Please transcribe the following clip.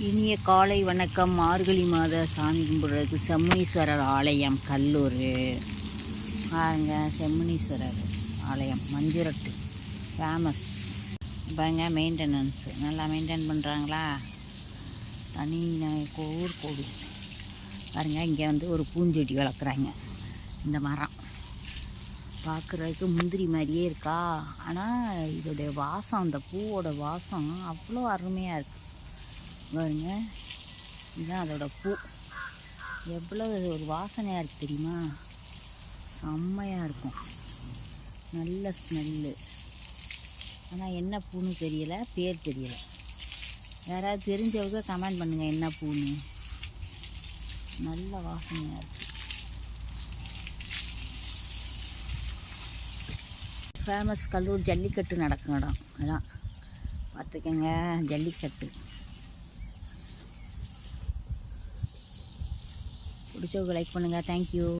இனிய காலை வணக்கம். மார்கழி மாத சாமி கும்பிட்றதுக்கு செம்முனீஸ்வரர் ஆலயம் கல்லூர் பாருங்க. செம்முனீஸ்வரர் ஆலயம் மஞ்சுரட்டு ஃபேமஸ் பாருங்க. மெயின்டெனன்ஸு நல்லா மெயின்டைன் பண்ணுறாங்களா? தனி ஊர் கோவில் பாருங்க. இங்கே வந்து ஒரு பூஞ்செடி வளர்க்குறாங்க. இந்த மரம் பார்க்குறதுக்கு முந்திரி மாதிரியே இருக்கா, ஆனால் இதோடைய வாசம், அந்த பூவோட வாசம் அவ்வளோ அருமையாக இருக்குது பாருங்க. இதுதான் அதோட பூ. எவ்வளோ ஒரு வாசனையாக இருக்குது தெரியுமா? செம்மையாக இருக்கும், நல்ல ஸ்மெல்லு. ஆனால் என்ன பூன்னு தெரியலை, பேர் தெரியலை. யாராவது தெரிஞ்சவங்க கமெண்ட் பண்ணுங்கள் என்ன பூன்னு. நல்ல வாசனையாக இருக்குது. ஃபேமஸ் கல்லூர் ஜல்லிக்கட்டு நடக்கும் இடம் அதான், பார்த்துக்கங்க. ஜல்லிக்கட்டு பிடிச்சவங்க லைக் பண்ணுங்கள். தேங்க்யூ.